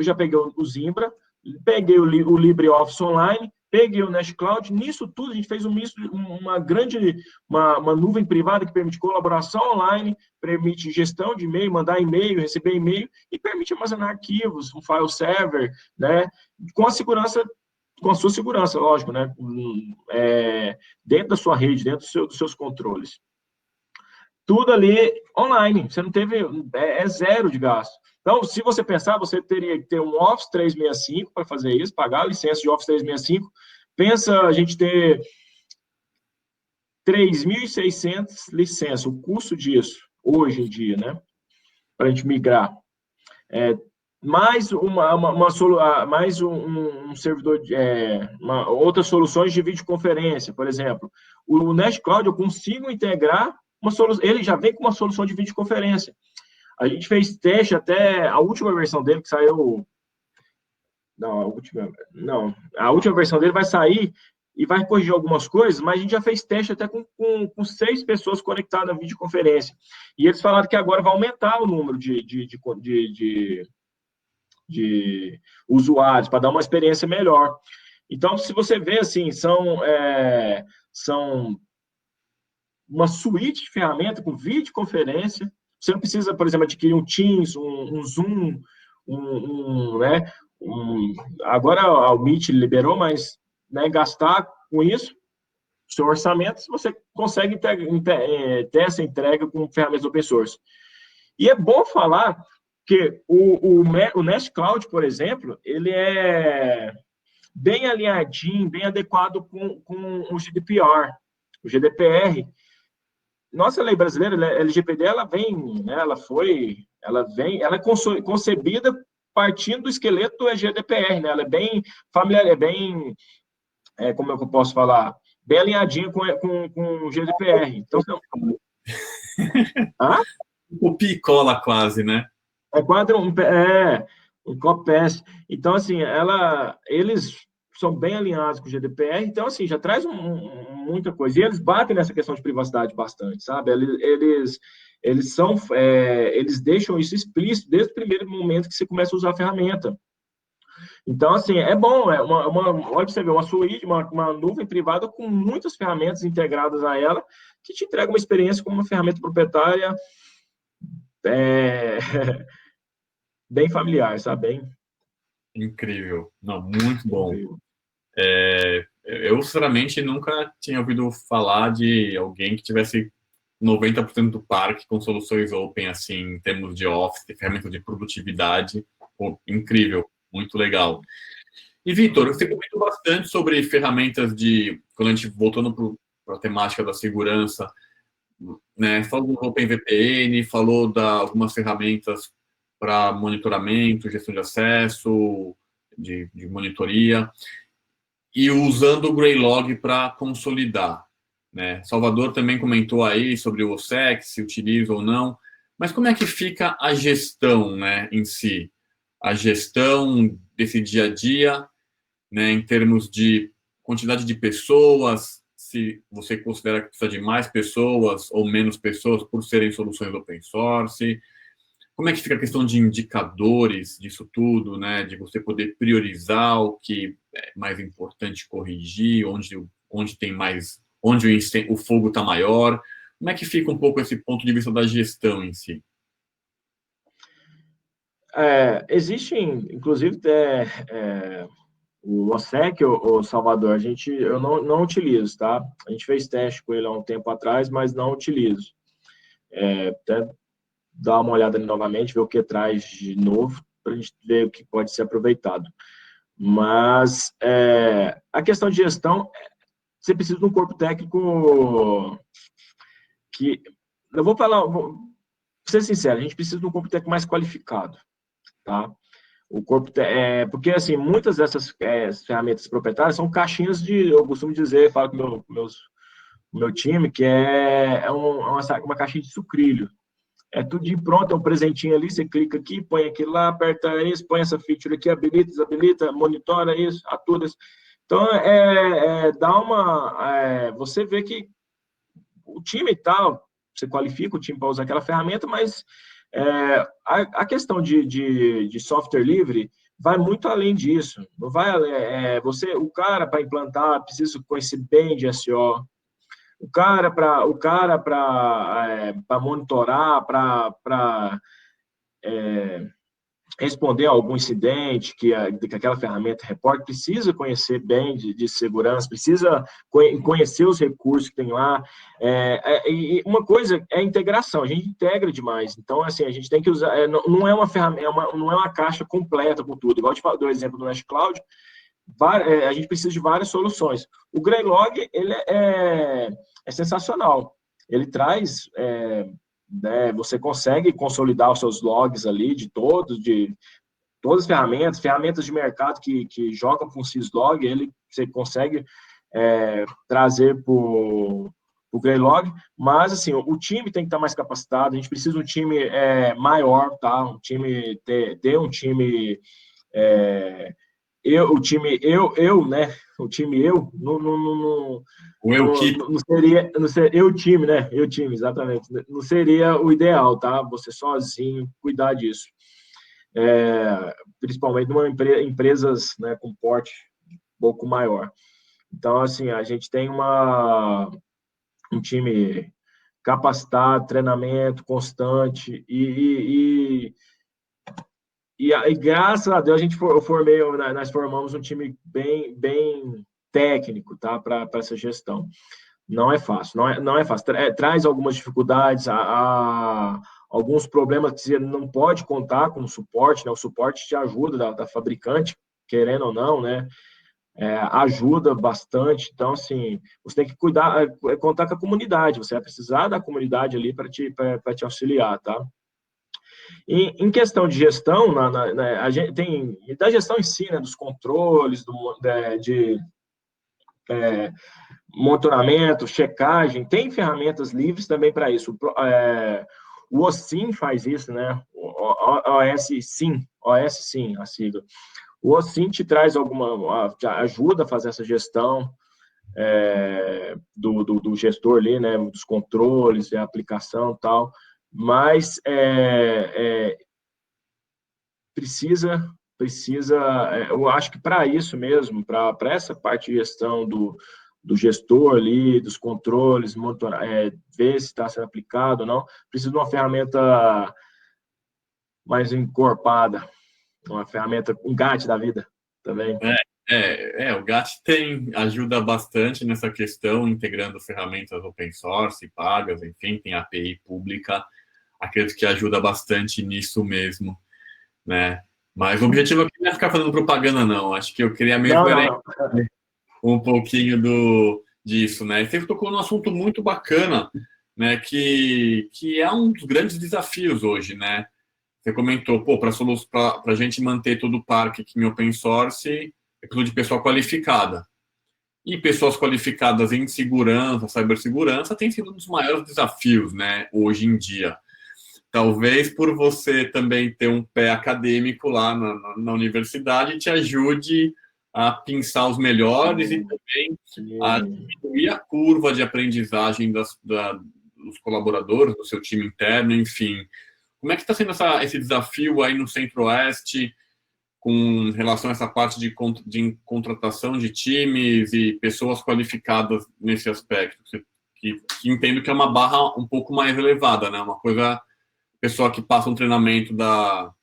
já peguei o Zimbra, peguei o LibreOffice Online, peguei o Nest Cloud, nisso tudo a gente fez uma nuvem privada que permite colaboração online, permite gestão de e-mail, mandar e-mail, receber e-mail, e permite armazenar arquivos, um file server, né, com a sua segurança, lógico, né, dentro da sua rede, dentro dos seus controles. Tudo ali online, você não teve, zero de gasto. Então, se você pensar, você teria que ter um Office 365 para fazer isso, pagar a licença de Office 365. Pensa a gente ter 3.600 licenças, o custo disso, hoje em dia, né? Para a gente migrar. Mais mais um servidor, outras soluções de videoconferência, por exemplo. O Nest Cloud, eu consigo integrar ele já vem com uma solução de videoconferência. A gente fez teste até a última versão dele, que saiu. Não, a última versão dele vai sair e vai corrigir algumas coisas, mas a gente já fez teste até com 6 pessoas conectadas à videoconferência. E eles falaram que agora vai aumentar o número de usuários, para dar uma experiência melhor. Então, se você vê, assim, são uma suíte de ferramentas com videoconferência. Você não precisa, por exemplo, adquirir um Teams, um Zoom, né, agora a Meet liberou, mas, né, gastar com isso, seu orçamento, você consegue ter essa entrega com ferramentas open source. E é bom falar que o Nest Cloud, por exemplo, ele é bem alinhadinho, bem adequado com o GDPR. O GDPR, nossa lei brasileira, a LGPD, ela vem, né, ela é concebida partindo do esqueleto do GDPR, né? Ela é bem familiar, como é que eu posso falar? Bem alinhadinho com o GDPR. Então, ah? Copia e cola quase, né? É quadro um copy-paste. Então, assim, eles são bem alinhados com o GDPR, então, assim, já traz muita coisa. E eles batem nessa questão de privacidade bastante, sabe? Eles deixam isso explícito desde o primeiro momento que você começa a usar a ferramenta. Então, assim, é bom, olha você ver, uma suíte, uma nuvem privada com muitas ferramentas integradas a ela, que te entrega uma experiência como uma ferramenta proprietária é, bem familiar, sabe? Bem Incrível. Não, muito bom. incrível. Eu, sinceramente, nunca tinha ouvido falar de alguém que tivesse 90% do parque com soluções open, assim, em termos de Office, ferramentas de produtividade. Pô, incrível, muito legal. E, Vitor, você comentou bastante sobre ferramentas de, quando a gente voltando para a temática da segurança, né? Falou do OpenVPN, falou de algumas ferramentas para monitoramento, gestão de acesso, de monitoria, e usando o Greylog para consolidar, né? Salvador também comentou aí sobre o OSEC, se utiliza ou não, mas como é que fica a gestão, né, em si? A gestão desse dia a dia, né, em termos de quantidade de pessoas, se você considera que precisa de mais pessoas ou menos pessoas por serem soluções open source. Como é que fica a questão de indicadores disso tudo, né? De você poder priorizar o que é mais importante corrigir, onde tem mais, onde o fogo está maior. Como é que fica um pouco esse ponto de vista da gestão em si? Existem, inclusive, o OSEC, o Salvador, eu não utilizo, tá? A gente fez teste com ele há um tempo atrás, mas não utilizo. Até dar uma olhada novamente, ver o que traz de novo, para a gente ver o que pode ser aproveitado. Mas a questão de gestão, você precisa de um corpo técnico que. Eu vou falar, vou ser sincero, a gente precisa de um corpo técnico mais qualificado, tá? Porque, assim, muitas dessas ferramentas proprietárias são caixinhas eu costumo dizer, falo com o meu time, que uma caixinha de sucrilho. É tudo de pronto, é um presentinho ali, você clica aqui, põe aquilo lá, aperta isso, põe essa feature aqui, habilita, desabilita, monitora isso, atua isso. Então, você vê que o time e tal, você qualifica o time para usar aquela ferramenta, mas a questão de software livre vai muito além disso. Não vai, o cara para implantar precisa conhecer bem de SEO, para monitorar, para responder a algum incidente que aquela ferramenta reporta, precisa conhecer bem de segurança, precisa conhecer os recursos que tem lá. E uma coisa é a integração, a gente integra demais. Então, assim, a gente tem que usar, não é uma ferramenta, não é uma caixa completa com tudo. Igual eu te falei do exemplo do Nest Cloud, a gente precisa de várias soluções. O Greylog, ele é sensacional. Ele traz né, você consegue consolidar os seus logs ali de todas as ferramentas de mercado que jogam com o syslog, você consegue trazer para o Greylog, mas assim, o time tem que estar mais capacitado, a gente precisa de um time maior, tá? Ter um time né? O time O Eukip, não seria, eu time, né? Eu time, exatamente. Não seria o ideal, tá? Você sozinho cuidar disso. Principalmente numa empresas, né, com porte um pouco maior. Então, assim, a gente tem um time capacitado, treinamento constante e e graças a Deus nós formamos um time bem técnico, tá? Para essa gestão. Não é fácil, não é fácil. Traz algumas dificuldades, alguns problemas que você não pode contar com o suporte, né? O suporte te ajuda da fabricante, querendo ou não, né? Ajuda bastante. Então, assim, você tem que contar com a comunidade. Você vai precisar da comunidade ali para te auxiliar, tá? Em questão de gestão, a gente tem da gestão em si, né? Dos controles, de monitoramento, checagem, tem ferramentas livres também para isso. O OSIM faz isso, né? OS Sim, a sigla. O OSIM te traz te ajuda a fazer essa gestão do gestor ali, né? Dos controles, a aplicação e tal, mas precisa, eu acho que para isso mesmo, para essa parte de gestão do gestor ali, dos controles, monitorar, ver se está sendo aplicado ou não, precisa de uma ferramenta mais encorpada, uma ferramenta, um GAT da vida também. O GAT ajuda bastante nessa questão, integrando ferramentas open source, pagas, enfim, tem API pública, acredito que ajuda bastante nisso mesmo, né? Mas o objetivo aqui não é ficar fazendo propaganda, não. Acho que eu queria mesmo Não. Um pouquinho disso, né? Você tocou num assunto muito bacana, né? Que é um dos grandes desafios hoje, né? Você comentou, para a gente manter todo o parque aqui em open source, é preciso de pessoa qualificada. E pessoas qualificadas em segurança, cibersegurança, tem sido um dos maiores desafios, né? Hoje em dia. Talvez por você também ter um pé acadêmico lá na universidade, te ajude a pensar os melhores e também a diminuir a curva de aprendizagem dos colaboradores, do seu time interno, enfim. Como é que está sendo esse desafio aí no Centro-Oeste com relação a essa parte de contratação de times e pessoas qualificadas nesse aspecto? Que entendo que é uma barra um pouco mais elevada, né? Uma coisa, pessoa que passa um treinamento do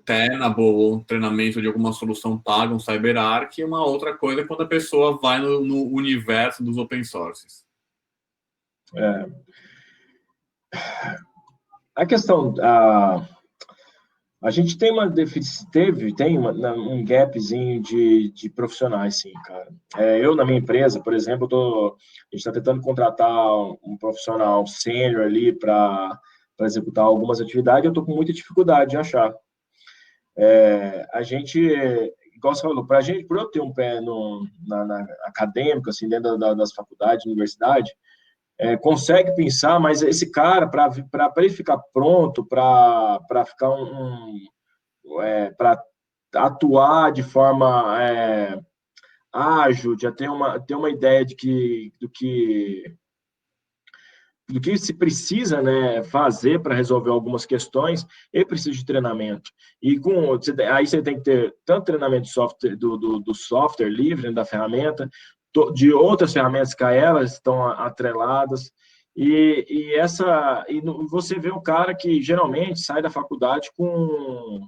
Tenable ou um treinamento de alguma solução paga, um CyberArk, e uma outra coisa é quando a pessoa vai no universo dos open sources. A questão, a gente tem um gapzinho de profissionais, sim, cara. Eu, na minha empresa, por exemplo, a gente está tentando contratar um profissional sênior ali para executar algumas atividades, eu estou com muita dificuldade de achar. A gente, igual você falou, por eu ter um pé na acadêmico, assim, dentro das faculdades, universidade, consegue pensar, mas esse cara, para ele ficar pronto, para ficar para atuar de forma ágil, de ter uma ideia do que se precisa, né, fazer para resolver algumas questões, ele precisa de treinamento. Aí você tem que ter tanto treinamento de software, do software livre, né, da ferramenta, de outras ferramentas que a elas estão atreladas, e você vê um cara que geralmente sai da faculdade com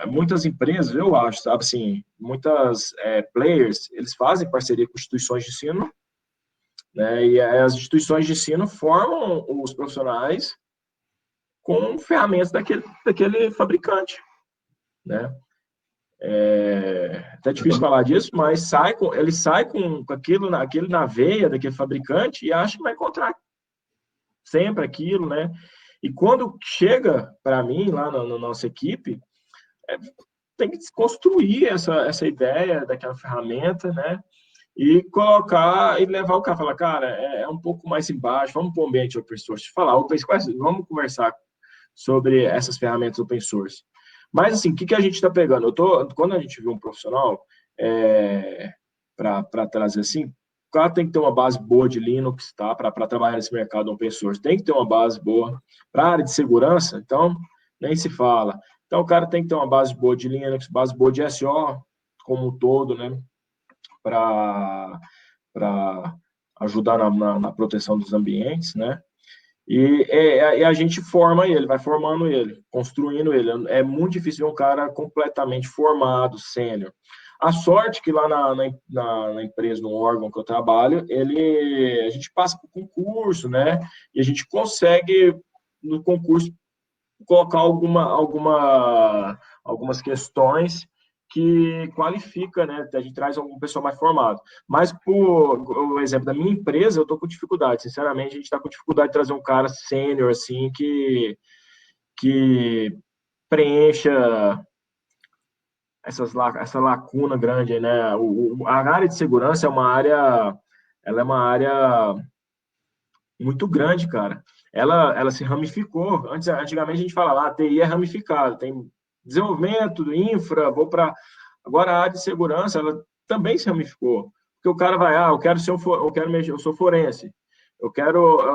muitas empresas, eu acho, sabe, assim, muitas players, eles fazem parceria com instituições de ensino, né, e as instituições de ensino formam os profissionais com ferramentas daquele fabricante, né. Até difícil falar disso, mas ele sai com aquilo na veia daquele fabricante e acha que vai encontrar sempre aquilo, né? E quando chega para mim, lá na nossa equipe, tem que construir essa ideia daquela ferramenta, né? E colocar e levar o cara, falar, cara, é um pouco mais embaixo, vamos para o ambiente open source, vamos conversar sobre essas ferramentas open source. Mas, assim, o que a gente está pegando? Quando a gente vê um profissional, para trazer assim, o cara tem que ter uma base boa de Linux, tá? Para trabalhar nesse mercado open source, tem que ter uma base boa. Para a área de segurança, então, nem se fala. Então, o cara tem que ter uma base boa de Linux, base boa de SO, como um todo, né? Para ajudar na proteção dos ambientes, né? E a gente forma ele, vai formando ele, construindo ele. É muito difícil ver um cara completamente formado, sênior. A sorte que lá na empresa, no órgão que eu trabalho, a gente passa por concurso, né? E a gente consegue, no concurso, colocar algumas questões que qualifica, né? A gente traz algum pessoal mais formado. Mas, por o exemplo da minha empresa, eu estou com dificuldade. Sinceramente, a gente está com dificuldade de trazer um cara sênior, assim, que preencha essa lacuna grande, né? A área de segurança ela é uma área muito grande, cara. Ela se ramificou. Antigamente a gente falava, a TI é ramificada, tem desenvolvimento, infra, vou para. Agora a área de segurança, ela também se ramificou. Porque o cara vai, eu quero ser eu quero mexer, eu sou forense. Eu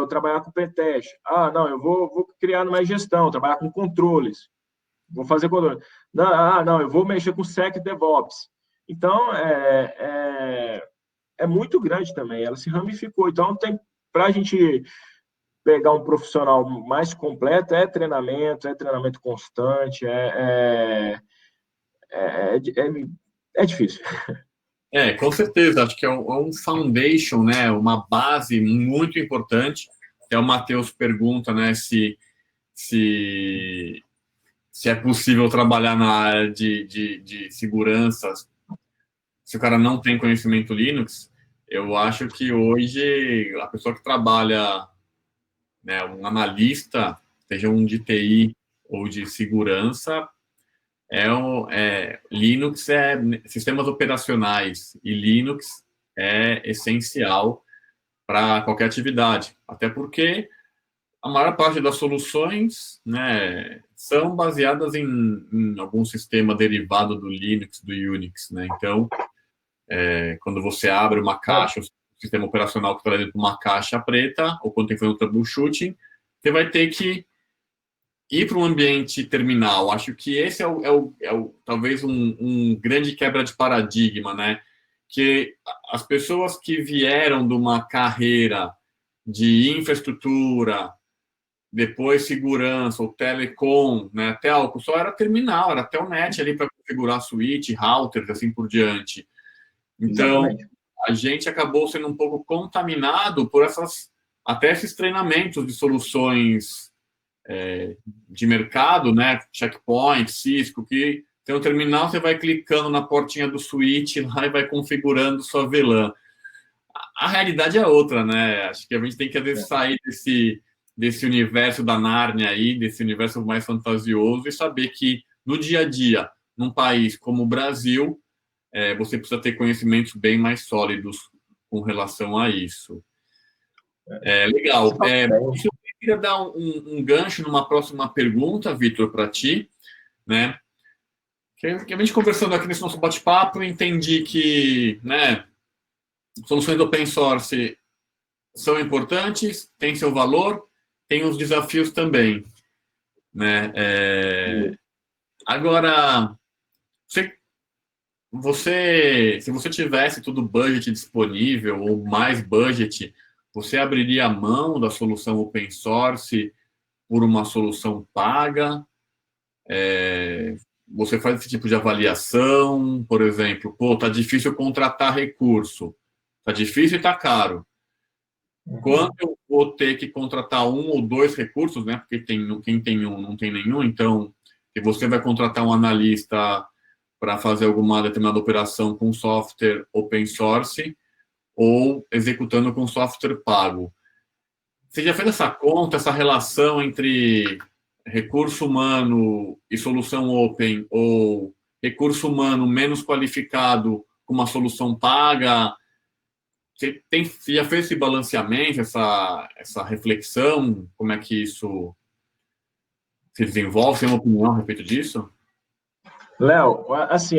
trabalhar com pentest. Não, vou criar mais gestão, trabalhar com controles. Vou fazer controle. Não, eu vou mexer com Sec DevOps. Então, é muito grande também. Ela se ramificou. Então, para a gente pegar um profissional mais completo, é treinamento constante, é difícil. Com certeza, acho que é um foundation, né, uma base muito importante. Até o Matheus pergunta, né, se, se é possível trabalhar na área de segurança se o cara não tem conhecimento Linux. Eu acho que hoje a pessoa que trabalha, né, um analista, seja um de TI ou de segurança, Linux é sistemas operacionais e Linux é essencial para qualquer atividade, até porque a maior parte das soluções, né, são baseadas em algum sistema derivado do Linux, do Unix, né? Então, quando você abre uma caixa, o sistema operacional que está dentro de uma caixa preta, ou quando tem que fazer um troubleshooting, você vai ter que ir para um ambiente terminal. Acho que esse talvez um grande quebra de paradigma, né? Que as pessoas que vieram de uma carreira de infraestrutura, depois segurança, ou telecom, né? Telco, só era terminal, era telnet ali para configurar switch, routers, assim por diante. Então, Exatamente. a gente acabou sendo um pouco contaminado por até esses treinamentos de soluções de mercado, né? Checkpoint, Cisco, que tem um terminal, você vai clicando na portinha do switch lá e vai configurando sua VLAN. A realidade é outra, né? Acho que a gente tem que, às vezes, sair desse universo da Nárnia aí, desse universo mais fantasioso, e saber que, no dia a dia, num país como o Brasil, você precisa ter conhecimentos bem mais sólidos com relação a isso. Legal. Isso eu queria dar um gancho numa próxima pergunta, Vitor, para ti, né? Que a gente conversando aqui nesse nosso bate-papo, entendi que, né, soluções open source são importantes, têm seu valor, tem os desafios também, né? Agora, se você tivesse todo o budget disponível ou mais budget, você abriria a mão da solução open source por uma solução paga? Você faz esse tipo de avaliação, por exemplo, tá difícil contratar recurso, tá difícil e tá caro. Quando eu vou ter que contratar um ou dois recursos, né? Porque quem tem um não tem nenhum, então, se você vai contratar um analista para fazer alguma determinada operação com software open source ou executando com software pago. Você já fez essa conta, essa relação entre recurso humano e solução open ou recurso humano menos qualificado com uma solução paga? Você já fez esse balanceamento, essa reflexão? Como é que isso se desenvolve? Você tem uma opinião a respeito disso? Léo, assim,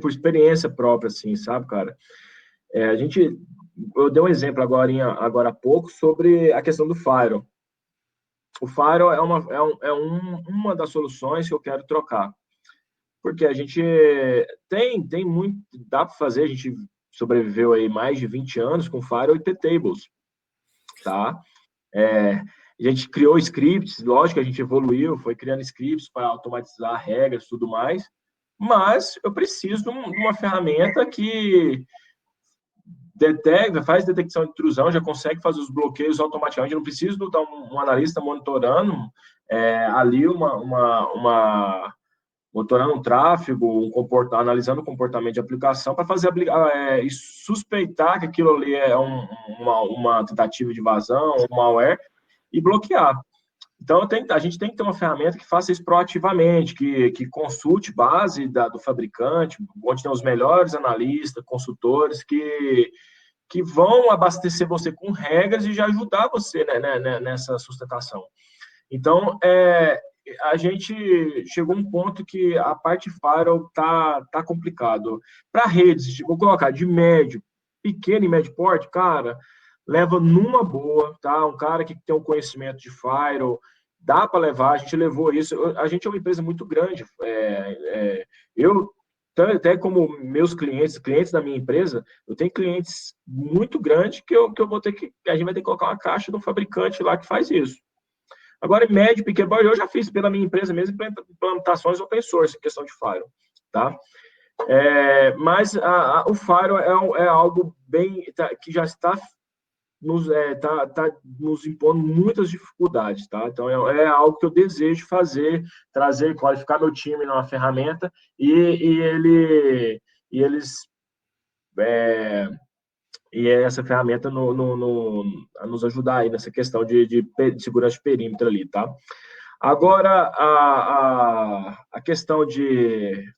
por experiência própria, assim, sabe, cara? Eu dei um exemplo agora há pouco sobre a questão do Firewall. O Firewall uma das soluções que eu quero trocar. Porque a gente tem muito, dá para fazer, a gente sobreviveu aí mais de 20 anos com Firewall e T-Tables, tá? A gente criou scripts, lógico que a gente evoluiu, foi criando scripts para automatizar regras e tudo mais, mas eu preciso de uma ferramenta que detecta, faz detecção de intrusão, já consegue fazer os bloqueios automaticamente, eu não preciso estar um analista monitorando ali monitorando um tráfego, analisando o comportamento de aplicação para fazer e suspeitar que aquilo ali é uma tentativa de invasão, um malware, e bloquear. Então, a gente tem que ter uma ferramenta que faça isso proativamente, que consulte base do fabricante, onde tem os melhores analistas, consultores, que vão abastecer você com regras e já ajudar você, né, nessa sustentação. Então, a gente chegou a um ponto que a parte firewall tá complicado. Para redes, vou colocar de médio, pequeno e médio porte, cara, leva numa boa, tá? Um cara que tem um conhecimento de firewall, dá para levar, a gente levou isso. A gente é uma empresa muito grande. Eu, até como meus clientes da minha empresa, eu tenho clientes muito grandes que a gente vai ter que colocar uma caixa de um fabricante lá que faz isso. Agora, em médio, pequeno, eu já fiz pela minha empresa mesmo implementações open source, em questão de firewall, tá? Mas o firewall é algo que já está nos impondo muitas dificuldades, tá? Então, é algo que eu desejo fazer, qualificar meu time numa ferramenta e essa ferramenta a nos ajudar aí nessa questão de segurança de perímetro ali, tá? Agora, a questão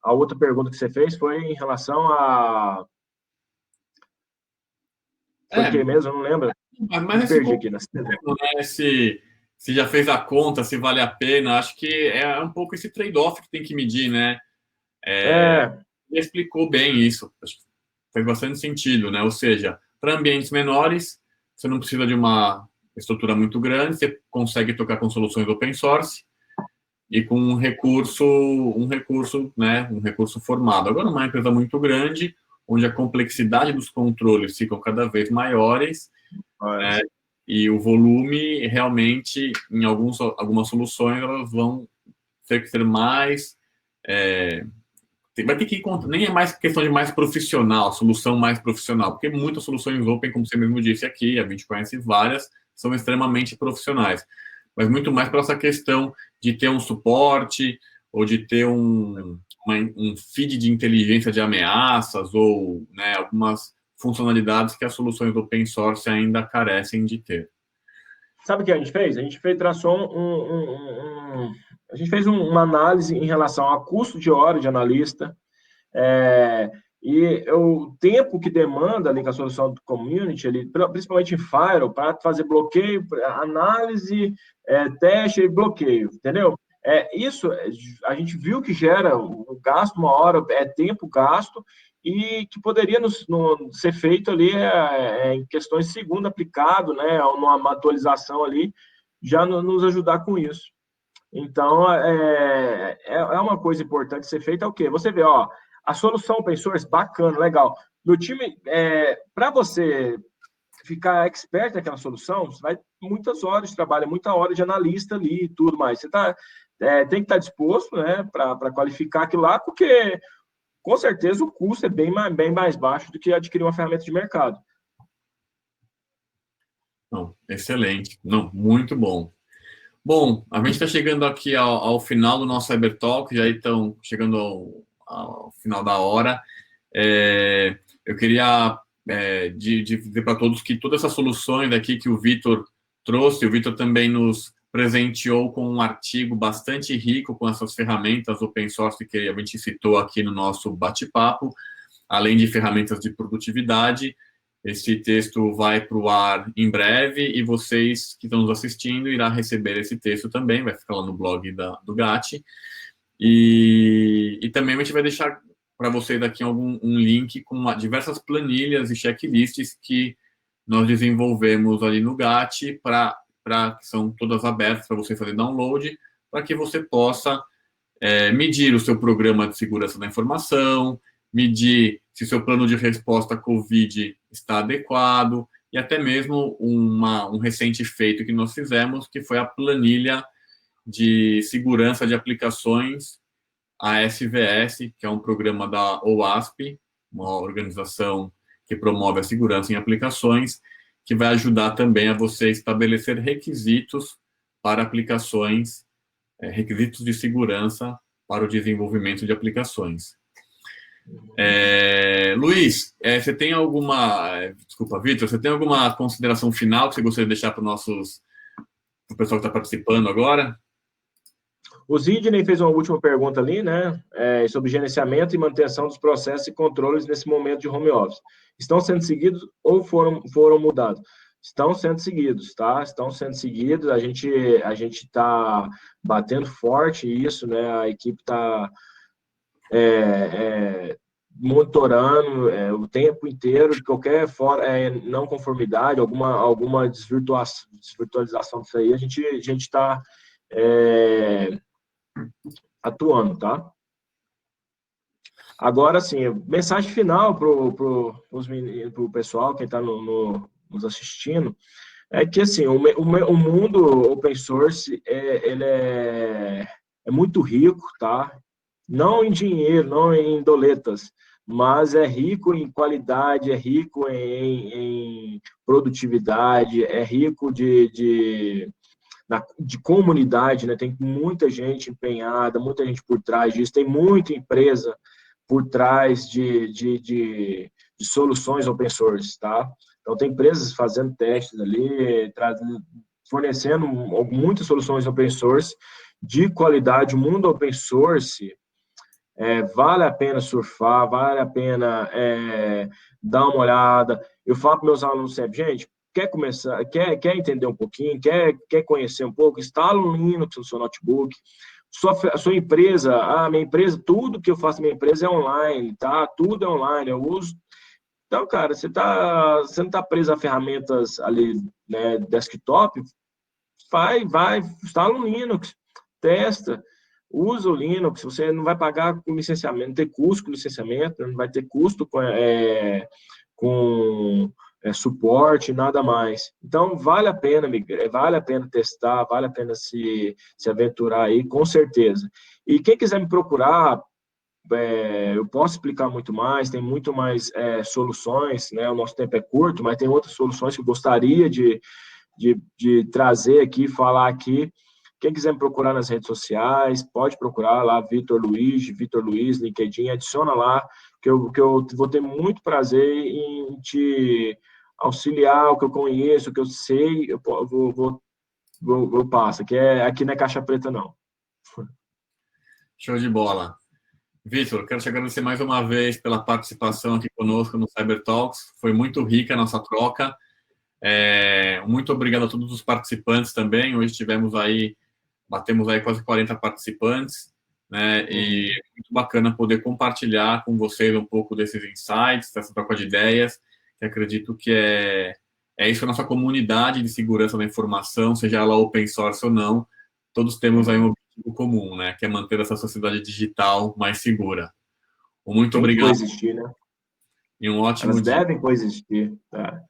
a outra pergunta que você fez foi em relação Foi o que mesmo? Eu não lembro. Mas Me perdi aqui. Né? Se já fez a conta, se vale a pena, acho que é um pouco esse trade-off que tem que medir, né? Ele explicou bem isso, acho que faz bastante sentido, né? Ou seja, para ambientes menores, você não precisa de uma estrutura muito grande, você consegue tocar com soluções open source e com um recurso, né? Um recurso formado. Agora, uma empresa muito grande, onde a complexidade dos controles ficam cada vez maiores, né? E o volume, realmente, em algumas soluções, elas vão ter que ser mais... vai ter que encontrar, nem é mais questão de mais profissional, solução mais profissional, porque muitas soluções open, como você mesmo disse aqui, a gente conhece várias, são extremamente profissionais. Mas muito mais para essa questão de ter um suporte, ou de ter um feed de inteligência de ameaças, ou, né, algumas funcionalidades que as soluções open source ainda carecem de ter. Sabe o que a gente fez? A gente traçou a gente fez uma análise em relação ao custo de hora de analista, e o tempo que demanda ali com a solução do community, ali, principalmente em firewall, para fazer bloqueio, análise, teste e bloqueio, entendeu? Isso a gente viu que gera o gasto, uma hora, tempo gasto, e que poderia ser feito ali em questões de segundo aplicado, né, numa atualização ali, já nos ajudar com isso. Então, uma coisa importante ser feita, é o quê? Você vê, ó, a solução open source, bacana, legal. No time, para você ficar expert naquela solução, você vai muitas horas de trabalho, muita hora de analista ali e tudo mais. Você tem que estar disposto, né, para qualificar aquilo lá, porque com certeza o custo é bem mais baixo do que adquirir uma ferramenta de mercado. Não, excelente. Não, muito bom. Bom, a gente está chegando aqui ao final do nosso CyberTalk, já estão chegando ao final da hora. Eu queria dizer para todos que todas essas soluções aqui que o Vitor trouxe, o Vitor também nos presenteou com um artigo bastante rico com essas ferramentas open source que a gente citou aqui no nosso bate-papo, além de ferramentas de produtividade. Esse texto vai para o ar em breve e vocês que estão nos assistindo irão receber esse texto também, vai ficar lá no blog do GAT. E também a gente vai deixar para vocês aqui um link com diversas planilhas e checklists que nós desenvolvemos ali no GAT, que são todas abertas para você fazer download, para que você possa medir o seu programa de segurança da informação, medir se seu plano de resposta à COVID está adequado, e até mesmo um recente feito que nós fizemos, que foi a planilha de segurança de aplicações, a SVS, que é um programa da OASP, uma organização que promove a segurança em aplicações, que vai ajudar também a você estabelecer requisitos para aplicações, requisitos de segurança para o desenvolvimento de aplicações. Luiz, você tem alguma... Desculpa, Vitor, você tem alguma consideração final que você gostaria de deixar para o pessoal que está participando agora? O Sidney fez uma última pergunta ali, né? Sobre gerenciamento e manutenção dos processos e controles nesse momento de home office. Estão sendo seguidos ou foram mudados? Estão sendo seguidos, tá? Estão sendo seguidos. A gente está batendo forte isso, né? A equipe está monitorando o tempo inteiro de qualquer não conformidade, alguma desvirtualização disso aí. A gente está atuando, tá? Agora, sim, mensagem final para o pessoal, quem está nos assistindo, é que, assim, o mundo open source, ele é muito rico, tá? Não em dinheiro, não em doletas, mas é rico em qualidade, é rico em produtividade, é rico de comunidade, né? Tem muita gente empenhada, muita gente por trás disso, tem muita empresa por trás de soluções open source, tá? Então, tem empresas fazendo testes ali, fornecendo muitas soluções open source de qualidade. O mundo open source vale a pena surfar, vale a pena dar uma olhada. Eu falo para meus alunos sempre, gente, quer começar, quer entender um pouquinho, quer conhecer um pouco, instala um Linux no seu notebook. Sua empresa, minha empresa, tudo que eu faço na minha empresa é online, tá? Tudo é online, eu uso. Então, cara, você não está preso a ferramentas ali, né, desktop, vai, instala um Linux, testa, usa o Linux, você não vai pagar com licenciamento, não tem custo com licenciamento, não vai ter custo com suporte, nada mais. Então, vale a pena, vale a pena testar, vale a pena se aventurar aí, com certeza. E quem quiser me procurar, eu posso explicar muito mais, tem muito mais soluções, né? O nosso tempo é curto, mas tem outras soluções que eu gostaria de trazer aqui, falar aqui. Quem quiser me procurar nas redes sociais, pode procurar lá, Vitor Luiz, LinkedIn, adiciona lá, que eu vou ter muito prazer em te auxiliar, o que eu conheço, o que eu sei, eu vou passo, aqui não é caixa preta, não. Show de bola. Vitor, quero te agradecer mais uma vez pela participação aqui conosco no Cyber Talks. Foi muito rica a nossa troca. Muito obrigado a todos os participantes também. Hoje batemos aí quase 40 participantes, né? E é muito bacana poder compartilhar com vocês um pouco desses insights, dessa troca de ideias, que acredito que é isso a nossa comunidade de segurança da informação, seja ela open source ou não, todos temos aí um objetivo comum, né? Que é manter essa sociedade digital mais segura. Muito obrigado. Tem que coexistir, né? E um ótimo Elas dia. devem coexistir. Tá?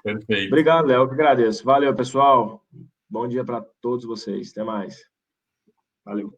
Perfeito. Obrigado, Léo, eu que agradeço. Valeu, pessoal. Bom dia para todos vocês. Até mais. Valeu.